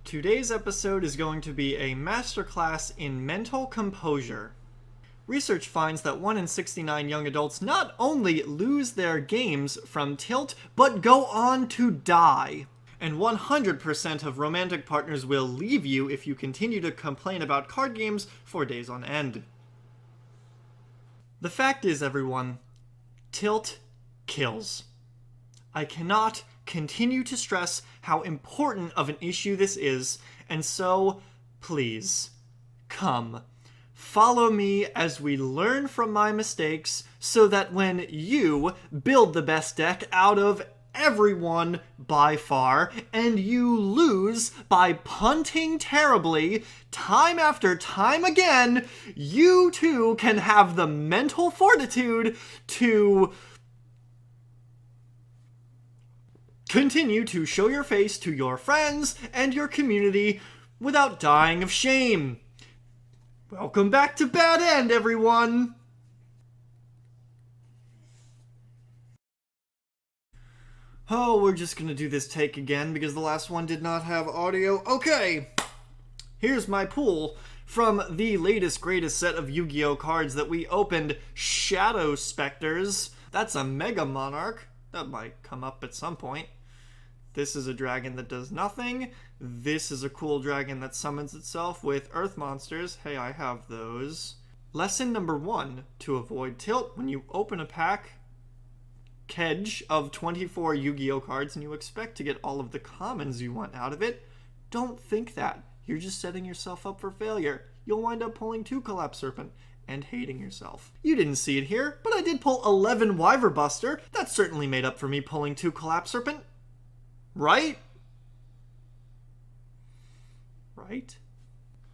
Today's episode is going to be a masterclass in mental composure. Research finds that 1 in 69 young adults not only lose their games from tilt, but go on to die. And 100% of romantic partners will leave you if you continue to complain about card games for days on end. The fact is, everyone, tilt kills. I cannot continue to stress how important of an issue this is, and so, please, come. Follow me as we learn from my mistakes so that when you build the best deck out of everyone by far, and you lose by punting terribly time after time again, you too can have the mental fortitude to continue to show your face to your friends and your community without dying of shame. Welcome back to Bad End, everyone! Oh, we're just gonna do this take again because the last one did not have audio. Okay, here's my pool from the latest greatest set of Yu-Gi-Oh cards that we opened, Shadow Specters. That's a Mega Monarch. That might come up at some point. This is a dragon that does nothing. This is a cool dragon that summons itself with earth monsters. Hey, I have those. Lesson number 1, to avoid tilt when you open a pack kedge of 24 Yu-Gi-Oh cards and you expect to get all of the commons you want out of it, don't think that. You're just setting yourself up for failure. You'll wind up pulling 2 Collapse Serpent and hating yourself. You didn't see it here, but I did pull 11 Wyver Buster. That certainly made up for me pulling 2 Collapse Serpent. Right? Right?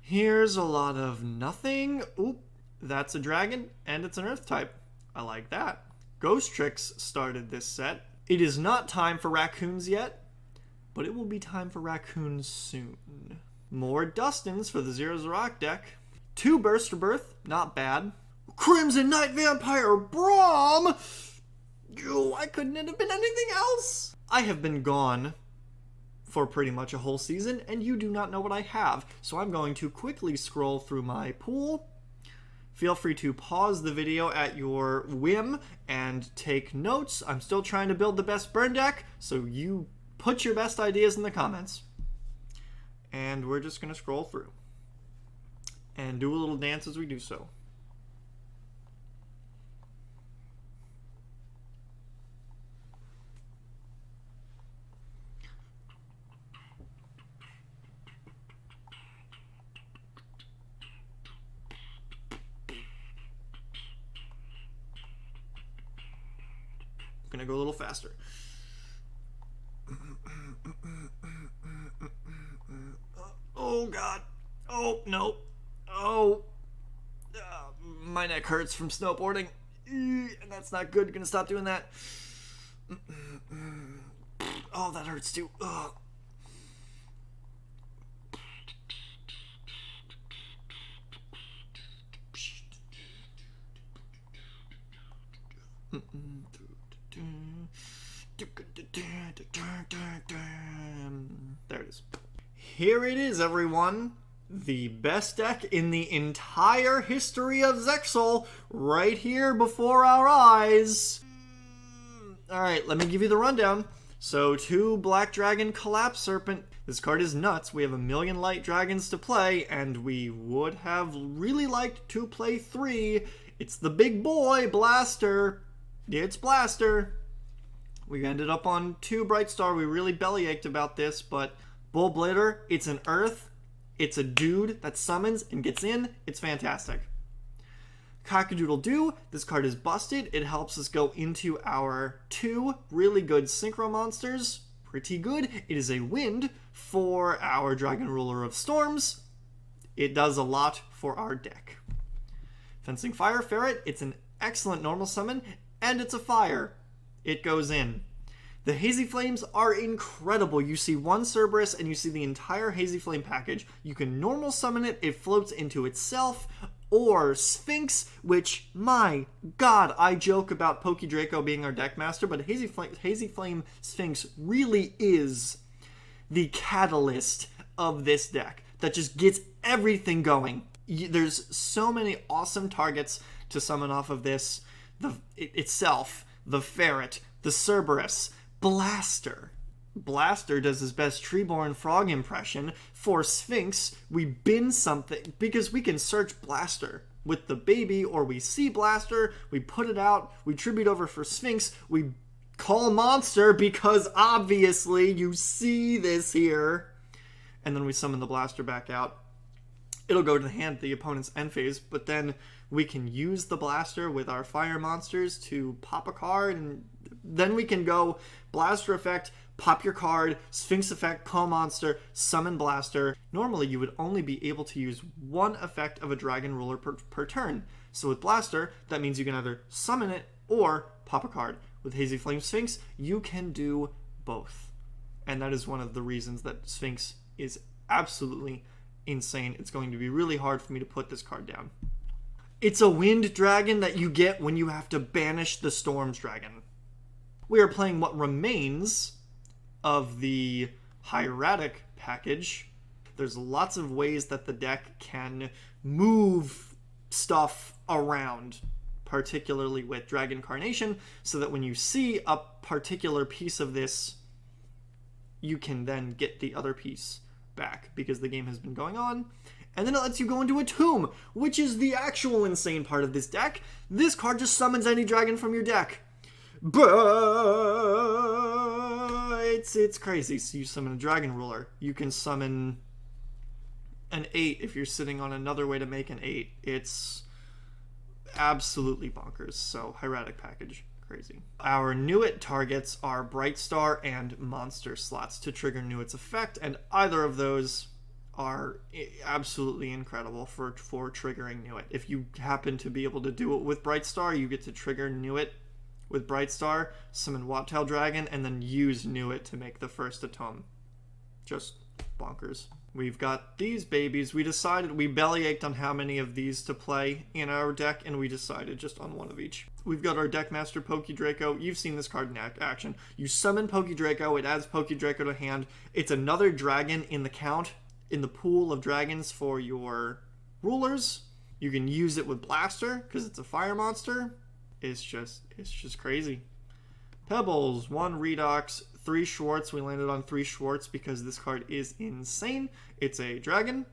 Here's a lot of nothing. Oop, that's a dragon, and it's an earth type. I like that. Ghost Tricks started this set. It is not time for raccoons yet, but it will be time for raccoons soon. More Dustins for the Zero Rock deck. 2 Burst Rebirth, not bad. Crimson Night Vampire Braum! Why couldn't it have been anything else? I have been gone for pretty much a whole season, and you do not know what I have, so I'm going to quickly scroll through my pool. Feel free to pause the video at your whim and take notes. I'm still trying to build the best burn deck, so you put your best ideas in the comments. And we're just going to scroll through and do a little dance as we do so. Gonna go a little faster. Oh god. Oh no. Oh, my neck hurts from snowboarding, and that's not good. Gonna stop doing that. Oh, that hurts too. Ugh. There it is. Here it is, everyone. The best deck in the entire history of Zexal, right here before our eyes. Alright, let me give you the rundown. So, 2 Black Dragon Collapse Serpent. This card is nuts. We have a million light dragons to play, and we would have really liked to play 3. It's the big boy, Blaster. It's Blaster. We ended up on 2 Bright Star. We really bellyached about this, but Bull Blader, it's an earth. It's a dude that summons and gets in. It's fantastic. Cockadoodle-Doo, this card is busted. It helps us go into our 2 really good Synchro monsters. Pretty good. It is a wind for our Dragon Ruler of Storms. It does a lot for our deck. Fencing Fire Ferret, it's an excellent normal summon, and it's a fire. It goes in. The Hazy Flames are incredible. You see 1 Cerberus and you see the entire Hazy Flame package. You can normal summon it, it floats into itself, or Sphinx, which, my god, I joke about Poke Draco being our deck master, but Hazy Flame Sphinx really is the catalyst of this deck that just gets everything going. There's so many awesome targets to summon off of this. Itself, the Ferret, the Cerberus, Blaster. Blaster does his best Treeborn Frog impression. For Sphinx, we bin something, because we can search Blaster with the baby, or we see Blaster, we put it out, we tribute over for Sphinx, we call Monster, because obviously you see this here, and then we summon the Blaster back out. It'll go to the hand, the opponent's end phase, but then we can use the Blaster with our fire monsters to pop a card, and then we can go Blaster effect, pop your card, Sphinx effect, call monster, summon Blaster. Normally you would only be able to use one effect of a Dragon Ruler per turn. So with Blaster, that means you can either summon it or pop a card. With Hazy Flame Sphinx, you can do both. And that is one of the reasons that Sphinx is absolutely insane. It's going to be really hard for me to put this card down. It's a wind dragon that you get when you have to banish the Storm's Dragon. We are playing what remains of the hieratic package. There's lots of ways that the deck can move stuff around, particularly with Dragon Carnation, so that when you see a particular piece of this, you can then get the other piece back, because the game has been going on. And then it lets you go into a tomb, which is the actual insane part of this deck. This card just summons any dragon from your deck. But it's crazy. So you summon a Dragon Ruler. You can summon an 8 if you're sitting on another way to make an 8. It's absolutely bonkers. So hieratic package, crazy. Our Nuit targets are Bright Star and Monster slots to trigger Nuit's effect, and either of those are absolutely incredible for triggering Nuit. If you happen to be able to do it with Bright Star, you get to trigger Nuit with Bright Star, summon Wattail Dragon, and then use Nuit to make the first Atome. Just bonkers. We've got these babies. We bellyached on how many of these to play in our deck, and we decided just on one of each. We've got our Deckmaster Pokédraco. You've seen this card in action. You summon Pokédraco, it adds Pokédraco to hand. It's another dragon in the count, in the pool of dragons for your rulers. You can use it with Blaster, because it's a fire monster. It's just crazy. Pebbles, 1 Redox, 3 Schwartz. We landed on 3 Schwartz because this card is insane. It's a dragon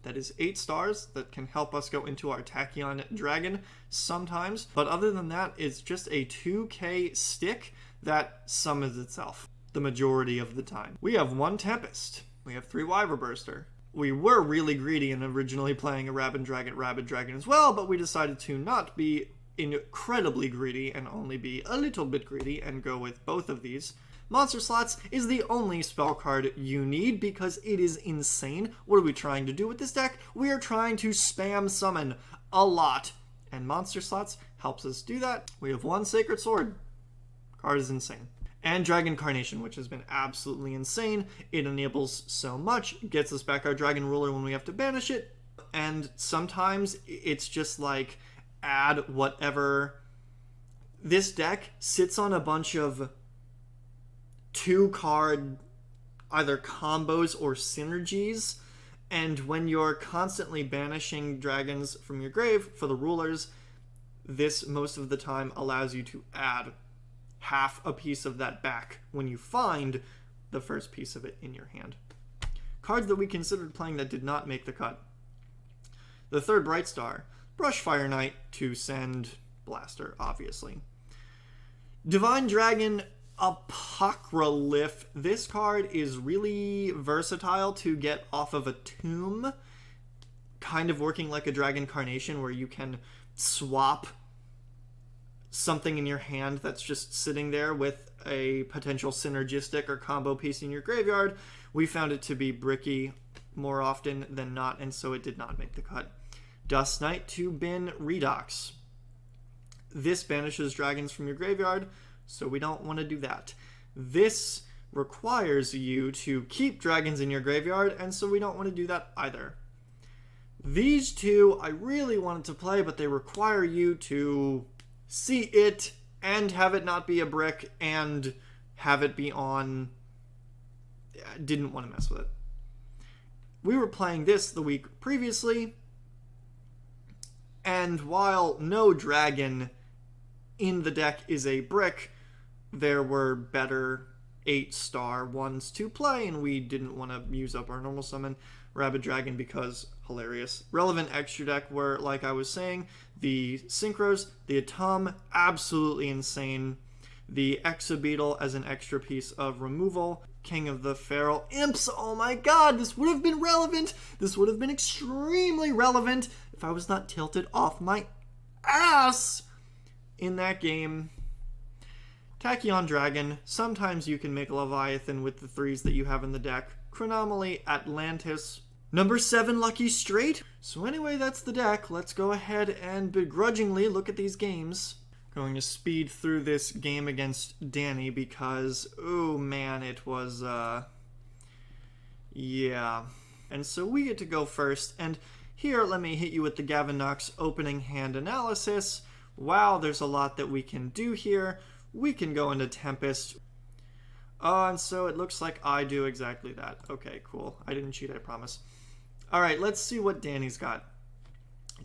that is 8 stars that can help us go into our Tachyon Dragon sometimes. But other than that, it's just a 2k stick that summons itself the majority of the time. We have 1 Tempest. We have 3 Wyverburster. We were really greedy and originally playing a Rabid Dragon as well, but we decided to not be incredibly greedy and only be a little bit greedy and go with both of these. Monster slots is the only spell card you need because it is insane. What are we trying to do with this deck? We are trying to spam summon a lot, and monster slots helps us do that. We have 1 Sacred Sword. Card is insane. And Dragon Carnation, which has been absolutely insane. It enables so much, gets us back our Dragon Ruler when we have to banish it, and sometimes it's just like add whatever. This deck sits on a bunch of 2-card either combos or synergies, and when you're constantly banishing dragons from your grave for the rulers, this most of the time allows you to add half a piece of that back when you find the first piece of it in your hand. Cards that we considered playing that did not make the cut. The 3rd Bright Star. Brushfire Knight to send Blaster, obviously. Divine Dragon Apocryph. This card is really versatile to get off of a tomb, kind of working like a Dragon Carnation where you can swap something in your hand that's just sitting there with a potential synergistic or combo piece in your graveyard. We found it to be bricky more often than not, and so it did not make the cut. Dust Knight to bin Redox. This banishes dragons from your graveyard, so we don't want to do that. This requires you to keep dragons in your graveyard, and so we don't want to do that either. These 2 I really wanted to play, but they require you to see it and have it not be a brick and have it be on. I didn't want to mess with it. we were playing this the week previously, and while no dragon in the deck is a brick, there were better 8-star ones to play, and we didn't want to use up our normal summon Rabid Dragon because hilarious. Relevant extra deck were, like I was saying, the Synchros, the Atom, absolutely insane. The Exobeetle as an extra piece of removal. King of the Feral Imps. Oh my god, this would have been relevant. This would have been extremely relevant if I was not tilted off my ass in that game. Tachyon Dragon. Sometimes you can make a Leviathan with the 3s that you have in the deck. Chronomaly Atlantis. Number 7 Lucky Straight. So anyway, that's the deck. Let's go ahead and begrudgingly look at these games. Going to speed through this game against Danny because, oh man, it was, yeah. And so we get to go first, and here, let me hit you with the Gavin Knox opening hand analysis. Wow, there's a lot that we can do here. We can go into Tempest. And so it looks like I do exactly that. Okay, cool. I didn't cheat, I promise. Alright, let's see what Danny's got.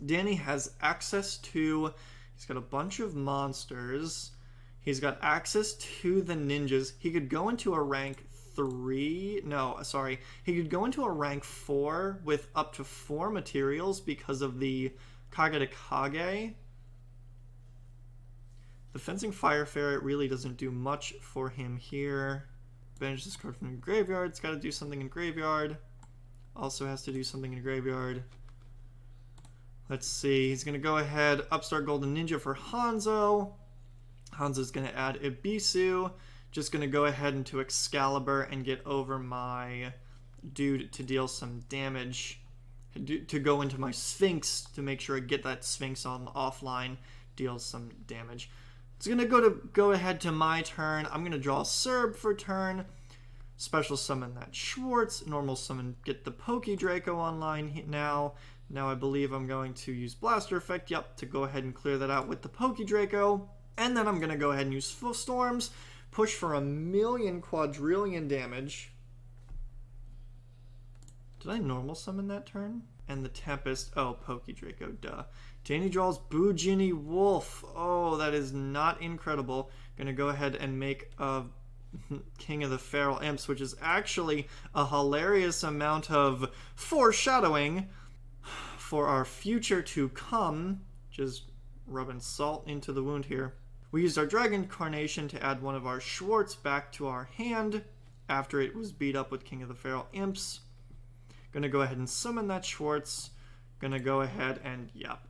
Danny has access to... He's got a bunch of monsters. He's got access to the ninjas. He could go into a rank 3. No, sorry. He could go into a rank 4 with up to 4 materials because of the Kage de Kage. The Fencing Fire Ferret really doesn't do much for him here. Banish this card from the graveyard. It's got to do something in graveyard. Also has to do something in graveyard. Let's see, he's going to go ahead, Upstart Golden Ninja for Hanzo. Hanzo's going to add Ibisu. Just going to go ahead into Excalibur and get over my dude to deal some damage. To go into my Sphinx to make sure I get that Sphinx on the offline, deals some damage. It's going to go ahead to my turn. I'm going to draw Serb for turn. Special summon that Schwartz. Normal summon, get the Poke Draco online now. Now I believe I'm going to use Blaster Effect, yep, to go ahead and clear that out with the Poke Draco. And then I'm going to go ahead and use Full Storms, push for 1,000,000 quadrillion damage. Did I normal summon that turn? And the Tempest, oh, Poke Draco, duh. Danny draws Bujini Wolf. Oh, that is not incredible. Gonna go ahead and make a King of the Feral Imps, which is actually a hilarious amount of foreshadowing for our future to come. Just rubbing salt into the wound here. We used our Dragon Carnation to add one of our Schwartz back to our hand after it was beat up with King of the Feral Imps. Gonna go ahead and summon that Schwartz. Gonna go ahead and, yep,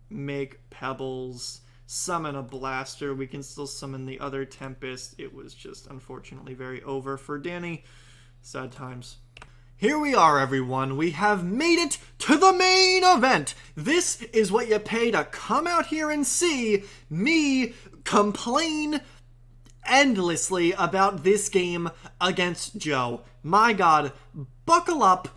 make Pebbles. Summon a Blaster. We can still summon the other Tempest. It was just unfortunately very over for Danny. Sad times. Here we are, everyone. We have made it to the main event. This is what you pay to come out here and see me complain endlessly about this game against Joe. My God, buckle up,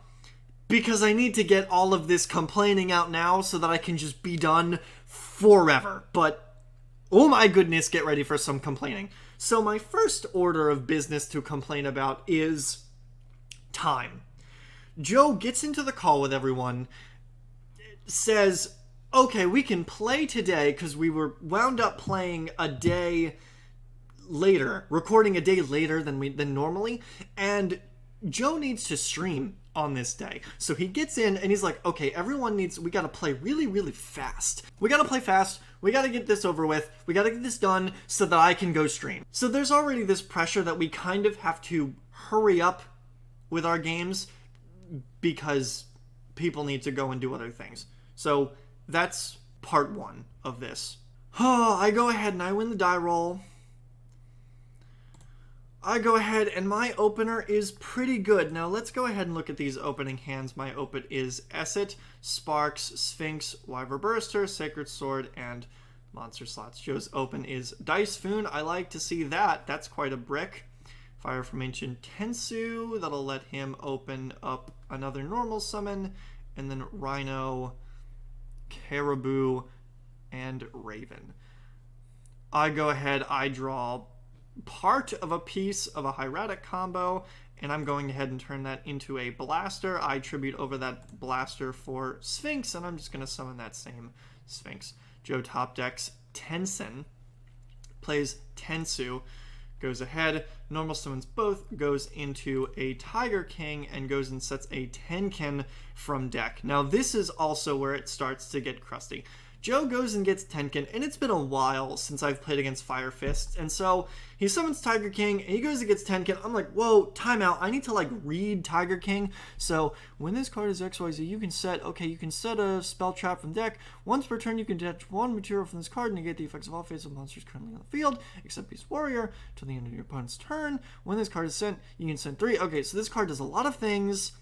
because I need to get all of this complaining out now so that I can just be done forever. But, oh my goodness, get ready for some complaining. So my first order of business to complain about is time. Joe gets into the call with everyone, says, okay, we can play today because we were wound up playing a day later, recording a day later than normally, and Joe needs to stream on this day. So he gets in and he's like, okay, we gotta play really, really fast. We gotta play fast. We gotta get this over with. We gotta get this done so that I can go stream. So there's already this pressure that we kind of have to hurry up with our games because people need to go and do other things. So that's part one of this. Oh, I go ahead and I win the die roll. I go ahead and my opener is pretty good. Now let's go ahead and look at these opening hands. My open is Esset, Sparks, Sphinx, Wyverburster, Sacred Sword, and Monster Slots. Joe's open is Dice Foon. I like to see that. That's quite a brick. Fire from Ancient Tensu. That'll let him open up another normal summon. And then Rhino, Caribou, and Raven. I go ahead, I draw part of a piece of a hieratic combo, and I'm going ahead and turn that into a blaster. I tribute over that blaster for Sphinx, and I'm just going to summon that same Sphinx. Joe top decks Tensen, plays Tensu, goes ahead, normal summons both, goes into a Tiger King, and goes and sets a Tenken from deck. Now this is also where it starts to get crusty. Joe goes and gets Tenken, and it's been a while since I've played against Fire Fists, and so he summons Tiger King, and he goes and gets Tenken. I'm like, whoa, timeout, I need to, like, read Tiger King. So, when this card is XYZ, you can set a spell trap from deck. Once per turn, you can detach one material from this card and negate the effects of all face-up monsters currently on the field, except Beast Warrior, till the end of your opponent's turn. When this card is sent, you can send 3. Okay, so this card does a lot of things.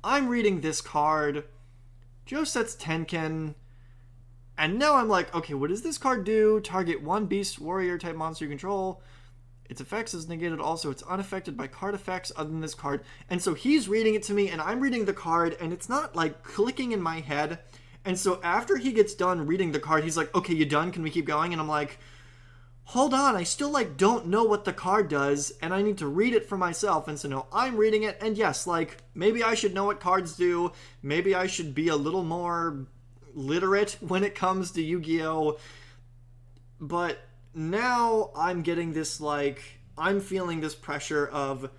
I'm reading this card. Joe sets Tenken. And now I'm like, okay, what does this card do? Target one Beast Warrior type monster you control. Its effects is negated also. It's unaffected by card effects other than this card. And so he's reading it to me, and I'm reading the card, and it's not, like, clicking in my head. And so after he gets done reading the card, he's like, okay, you done? Can we keep going? And I'm like, hold on, I still, like, don't know what the card does, and I need to read it for myself. And so no, I'm reading it, and yes, like, maybe I should know what cards do. Maybe I should be a little more literate when it comes to Yu-Gi-Oh! But now I'm getting this, like, I'm feeling this pressure of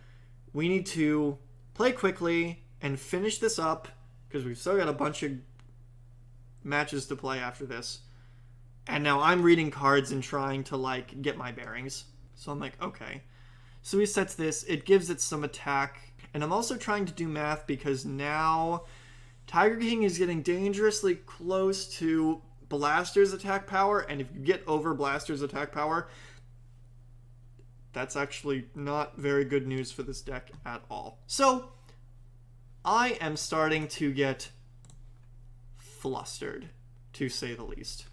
we need to play quickly and finish this up because we've still got a bunch of matches to play after this. And now I'm reading cards and trying to, like, get my bearings. So I'm like, okay. So he sets this. It gives it some attack. And I'm also trying to do math because now Tiger King is getting dangerously close to Blaster's attack power, and if you get over Blaster's attack power, that's actually not very good news for this deck at all. So, I am starting to get flustered, to say the least.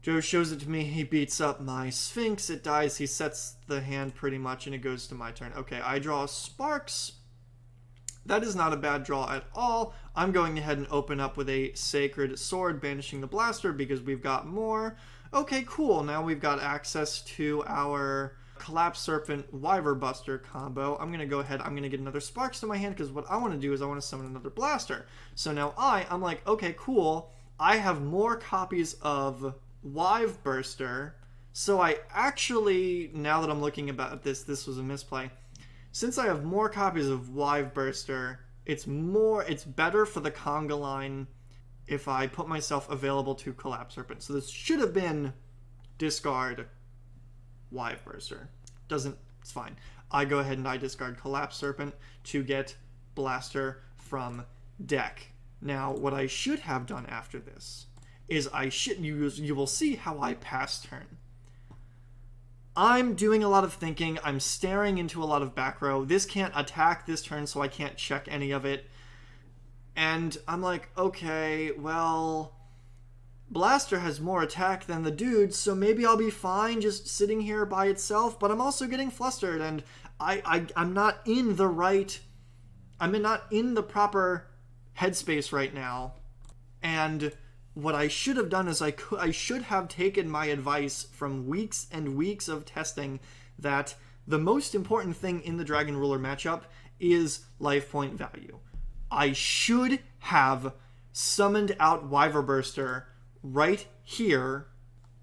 Joe shows it to me, he beats up my Sphinx, it dies, he sets the hand pretty much, and it goes to my turn. Okay, I draw Sparks. That is not a bad draw at all. I'm going ahead and open up with a Sacred Sword, banishing the Blaster because we've got more. Okay, cool. Now we've got access to our Collapse Serpent Wyver Buster combo. I'm going to go ahead. I'm going to get another Sparks to my hand because what I want to do is I want to summon another Blaster. So now I'm like, okay, cool. I have more copies of Wyve Burster. So I actually, now that I'm looking about this was a misplay. Since I have more copies of Wyve Burster, it's better for the conga line if I put myself available to Collapse Serpent. So this should have been discard Wyve Burster. It's fine. I go ahead and I discard Collapse Serpent to get Blaster from deck. Now, what I should have done after this is you will see how I pass turn. I'm doing a lot of thinking. I'm staring into a lot of back row. This can't attack this turn, so I can't check any of it. And I'm like, okay, well, Blaster has more attack than the dude, so maybe I'll be fine just sitting here by itself, but I'm also getting flustered, and I'm not in the right... I'm not in the proper headspace right now. And what I should have done is I should have taken my advice from weeks and weeks of testing that the most important thing in the Dragon Ruler matchup is life point value. I should have summoned out Wyver Burster right here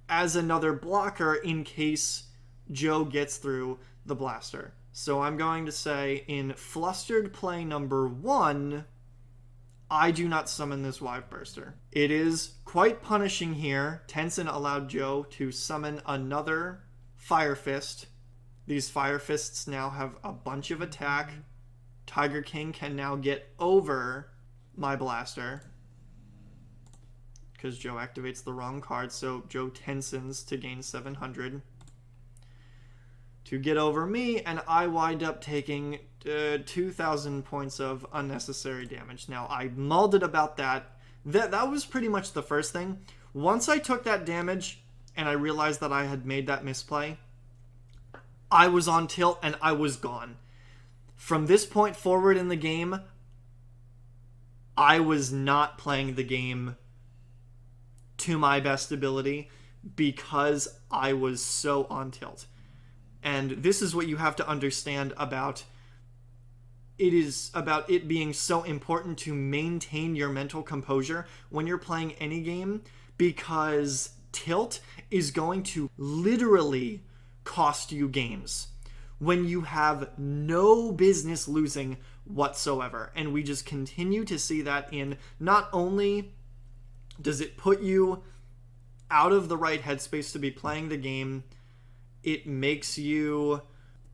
as another blocker in case Joe gets through the Blaster. So I'm going to say in flustered play number 1, I do not summon this Wyve Burster. It is quite punishing here. Tensen allowed Joe to summon another Fire Fist. These Fire Fists now have a bunch of attack. Tiger King can now get over my Blaster because Joe activates the wrong card, so Joe Tensens to gain 700 to get over me, and I wind up taking 2,000 points of unnecessary damage. Now, I mulled it about that. That was pretty much the first thing. Once I took that damage and I realized that I had made that misplay, I was on tilt and I was gone. From this point forward in the game, I was not playing the game to my best ability because I was so on tilt. And this is what you have to understand about it is about it being so important to maintain your mental composure when you're playing any game, because tilt is going to literally cost you games when you have no business losing whatsoever. And we just continue to see that in, not only does it put you out of the right headspace to be playing the game, it makes you...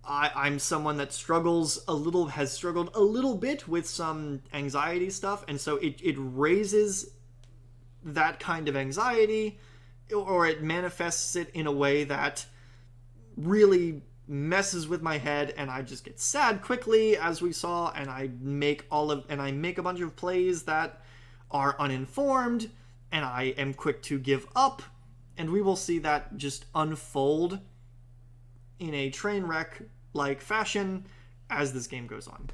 I'm someone that has struggled a little bit with some anxiety stuff, and so it raises that kind of anxiety, or it manifests it in a way that really messes with my head, and I just get sad quickly, as we saw, and I make a bunch of plays that are uninformed, and I am quick to give up, and we will see that just unfold in a train wreck like fashion as this game goes on.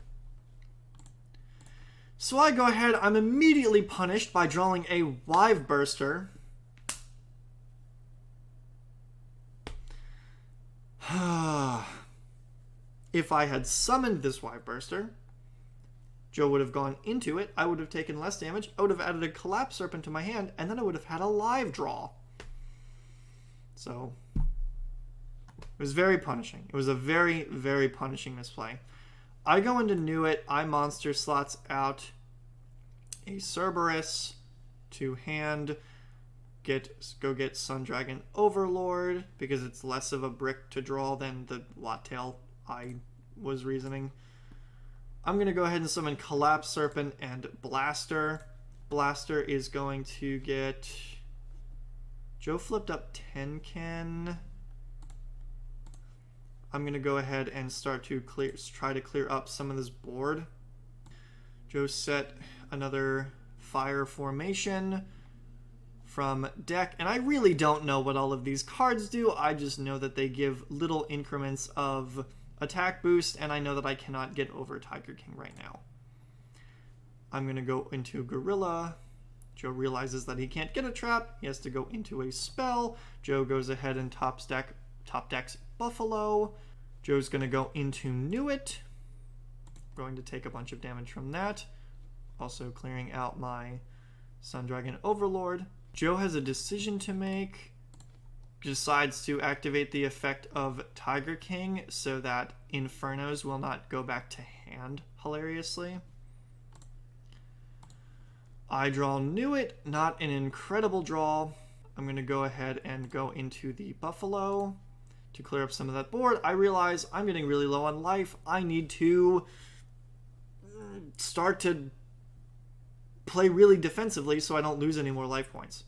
So I go ahead, I'm immediately punished by drawing a Wive Burster. If I had summoned this Wive Burster, Joe would have gone into it, I would have taken less damage, I would have added a Collapse Serpent to my hand, and then I would have had a live draw. So it was very punishing. It was a very, very punishing misplay. I go into Nuit. I monster slots out a Cerberus to hand. Go get Sun Dragon Overlord, because it's less of a brick to draw than the Wattail I was reasoning. I'm going to go ahead and summon Collapse Serpent and Blaster. Blaster is going to get... Joe flipped up Tenken. I'm going to go ahead and start to try to clear up some of this board. Joe set another fire formation from deck, and I really don't know what all of these cards do. I just know that they give little increments of attack boost, and I know that I cannot get over Tiger King right now. I'm going to go into Gorilla. Joe realizes that he can't get a trap. He has to go into a spell. Joe goes ahead and top decks Buffalo. Joe's going to go into Nuit. Going to take a bunch of damage from that. Also clearing out my Sun Dragon Overlord. Joe has a decision to make. Decides to activate the effect of Tiger King so that Infernos will not go back to hand, hilariously. I draw Nuit, not an incredible draw. I'm going to go ahead and go into the Buffalo to clear up some of that board. I realize I'm getting really low on life. I need to start to play really defensively so I don't lose any more life points.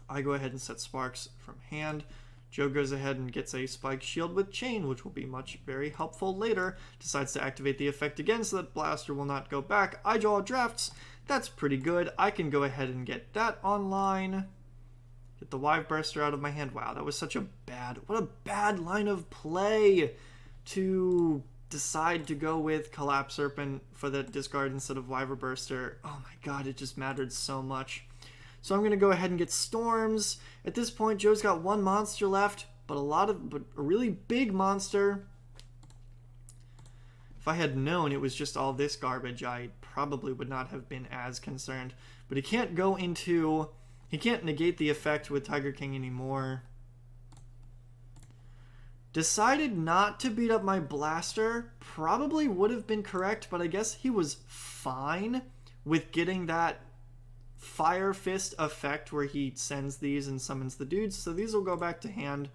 I go ahead and set Sparks from hand. Joe goes ahead and gets a Spike Shield with Chain, which will be very helpful later. Decides to activate the effect again so that Blaster will not go back. I draw Drafts. That's pretty good. I can go ahead and get that online. Get the Wive Burster out of my hand. Wow, that was such a what a bad line of play to decide to go with Collapse Serpent for the discard instead of Wive Burster. Oh my god, it just mattered so much. So I'm going to go ahead and get Storms. At this point, Joe's got one monster left, but a really big monster. If I had known it was just all this garbage, I probably would not have been as concerned. But he can't negate the effect with Tiger King anymore. Decided not to beat up my Blaster. Probably would have been correct, but I guess he was fine with getting that Fire Fist effect where he sends these and summons the dudes. So these will go back to hand.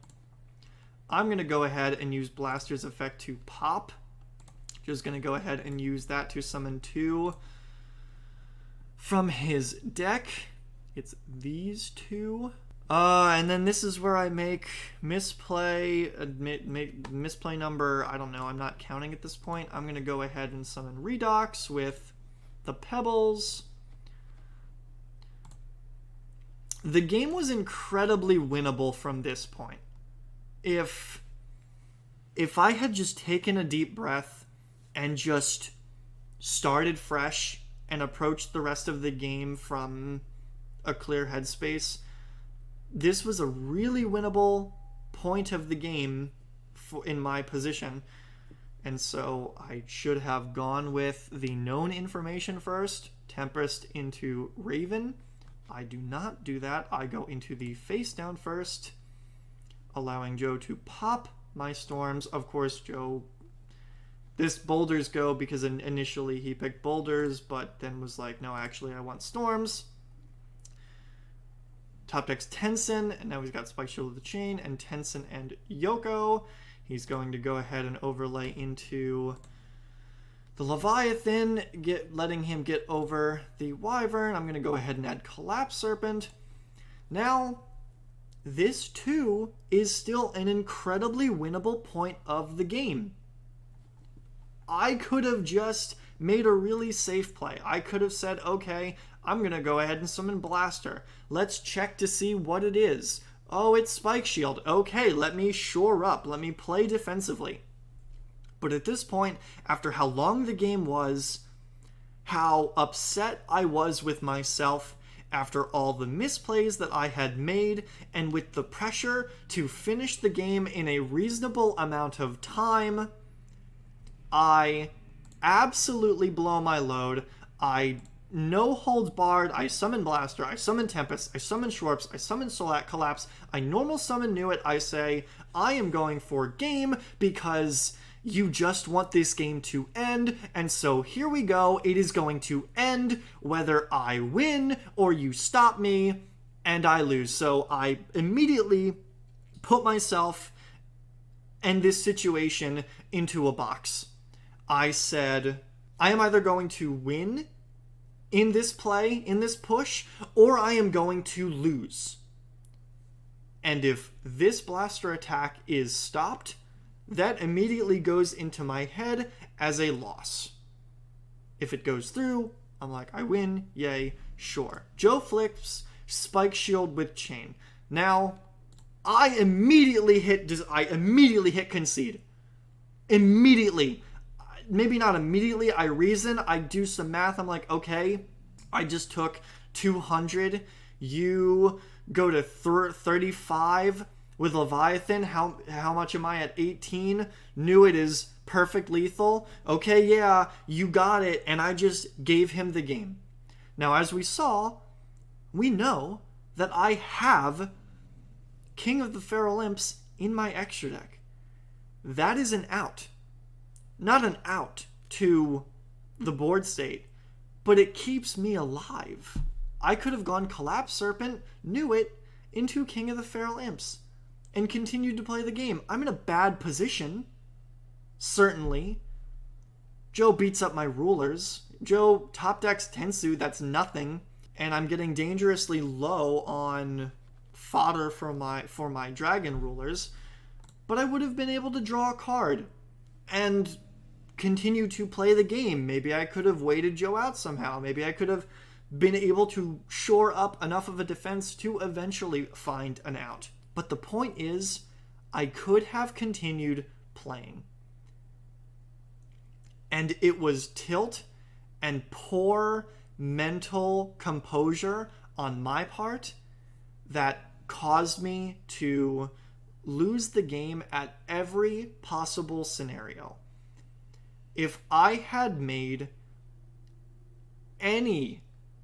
I'm going to go ahead and use Blaster's effect to pop. Just going to go ahead and use that to summon 2 from his deck. It's these 2. And then this is where I make misplay number, I don't know, I'm not counting at this point. I'm going to go ahead and summon Redox with the Pebbles. The game was incredibly winnable from this point. If I had just taken a deep breath and just started fresh and approached the rest of the game from a clear headspace, this was a really winnable point of the game in my position. And so I should have gone with the known information first, Tempest into Raven. I do not do that. I go into the face down first, allowing Joe to pop my storms. Of course, Joe, this boulders go because initially he picked boulders, but then was like, no, actually I want storms. Top deck's Tensin, and now he's got Spike Shield of the Chain, and Tensin and Yoko. He's going to go ahead and overlay into the Leviathan, letting him get over the Wyvern. I'm going to go ahead and add Collapse Serpent. Now, this too is still an incredibly winnable point of the game. I could have just made a really safe play. I could have said, okay, I'm going to go ahead and summon Blaster. Let's check to see what it is. Oh, it's Spike Shield. Okay, let me shore up. Let me play defensively. But at this point, after how long the game was, how upset I was with myself after all the misplays that I had made, and with the pressure to finish the game in a reasonable amount of time, I absolutely blow my load. I no holds barred. I summon Blaster, I summon Tempest, I summon Schwartz, I summon Collapse, I normal summon Nuit. I say, I am going for game because you just want this game to end, and so here we go. It is going to end whether I win or you stop me and I lose. So I immediately put myself and this situation into a box. I said, I am either going to win in this play, in this push, or I am going to lose. And if this Blaster attack is stopped, that immediately goes into my head as a loss. If it goes through, I'm like, I win, yay, sure. Joe flips Spike Shield with Chain. Now, I immediately hit concede. Immediately. Maybe not immediately, I reason, I do some math, I'm like, okay, I just took 200, you go to 35 with Leviathan, how much am I at 18? Knew it is perfect lethal, okay, yeah, you got it, and I just gave him the game. Now, as we saw, we know that I have King of the Feral Imps in my extra deck. That is an out. Not an out to the board state, but it keeps me alive. I could have gone Collapse Serpent, knew it, into King of the Feral Imps, and continued to play the game. I'm in a bad position, certainly. Joe beats up my rulers. Joe top decks Tensu, that's nothing, and I'm getting dangerously low on fodder for my dragon rulers, but I would have been able to draw a card and continue to play the game. Maybe I could have waited Joe out somehow. Maybe I could have been able to shore up enough of a defense to eventually find an out. But the point is, I could have continued playing. And it was tilt and poor mental composure on my part that caused me to lose the game at every possible scenario. If I had made any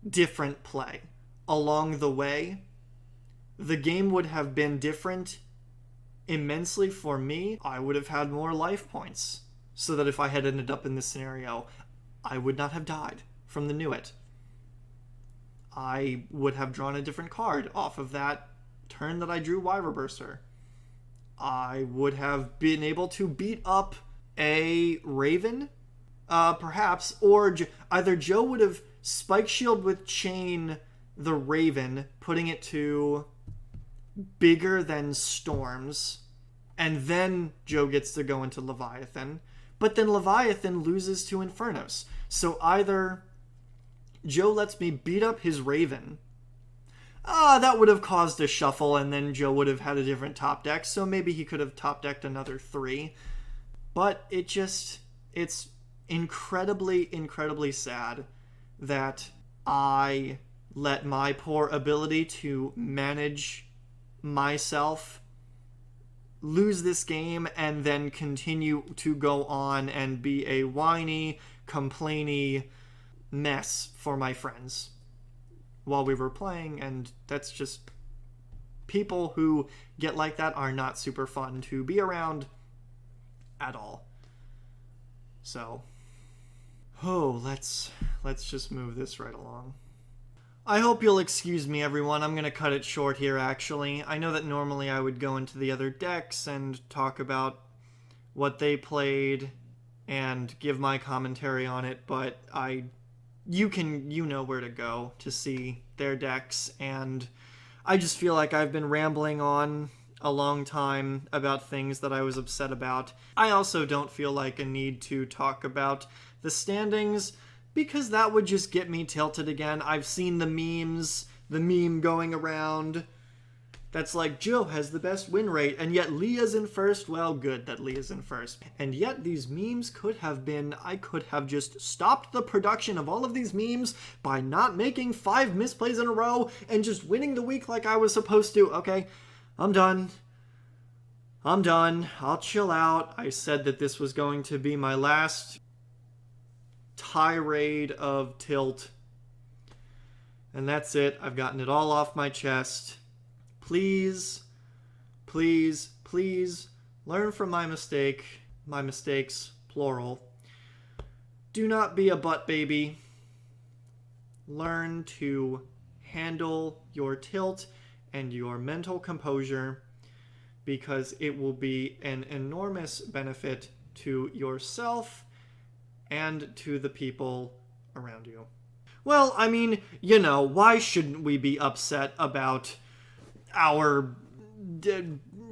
different play along the way, the game would have been different immensely for me. I would have had more life points, so that if I had ended up in this scenario, I would not have died from the Nuit. I would have drawn a different card off of that turn that I drew Wyverburster. I would have been able to beat up a Raven, perhaps, or either Joe would have Spike Shield with Chain the Raven, putting it to bigger than Storms, and then Joe gets to go into Leviathan, but then Leviathan loses to Infernos. So either Joe lets me beat up his Raven, that would have caused a shuffle, and then Joe would have had a different top deck, so maybe he could have top decked another 3. But it's incredibly, incredibly sad that I let my poor ability to manage myself lose this game and then continue to go on and be a whiny, complainy mess for my friends while we were playing, and that's just... people who get like that are not super fun to be around at all. So, let's just move this right along. I hope you'll excuse me, everyone. I'm going to cut it short here, actually. I know that normally I would go into the other decks and talk about what they played and give my commentary on it, but you know where to go to see their decks, and I just feel like I've been rambling on a long time about things that I was upset about. I also don't feel like a need to talk about the standings, because that would just get me tilted again. I've seen the memes, the meme going around that's like, Joe has the best win rate, and yet Leah's in first. Well, good that Leah's in first. And yet these memes could have been... I could have just stopped the production of all of these memes by not making 5 misplays in a row and just winning the week like I was supposed to. Okay, I'm done. I'll chill out. I said that this was going to be my last tirade of tilt. And that's it. I've gotten it all off my chest. Please, please, please learn from my mistakes, plural. Do not be a butt baby. Learn to handle your tilt and your mental composure, because it will be an enormous benefit to yourself and to the people around you. Well, I mean, why shouldn't we be upset about our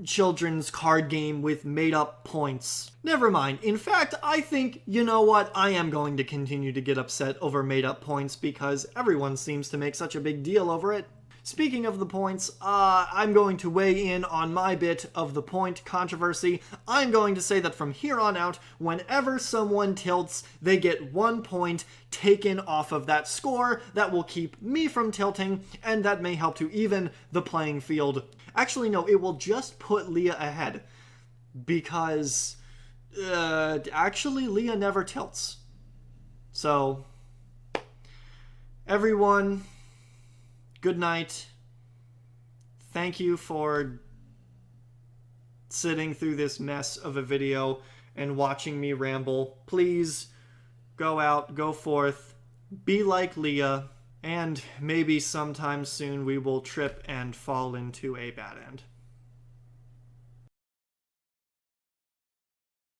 children's card game with made-up points? Never mind. In fact, I think, you know what? I am going to continue to get upset over made-up points because everyone seems to make such a big deal over it. Speaking of the points, I'm going to weigh in on my bit of the point controversy. I'm going to say that from here on out, whenever someone tilts, they get 1 point taken off of that score. That will keep me from tilting, and that may help to even the playing field. Actually, no, it will just put Leah ahead, because actually Leah never tilts. So, everyone... good night. Thank you for sitting through this mess of a video and watching me ramble. Please go out, go forth, be like Leah, and maybe sometime soon we will trip and fall into a bad end.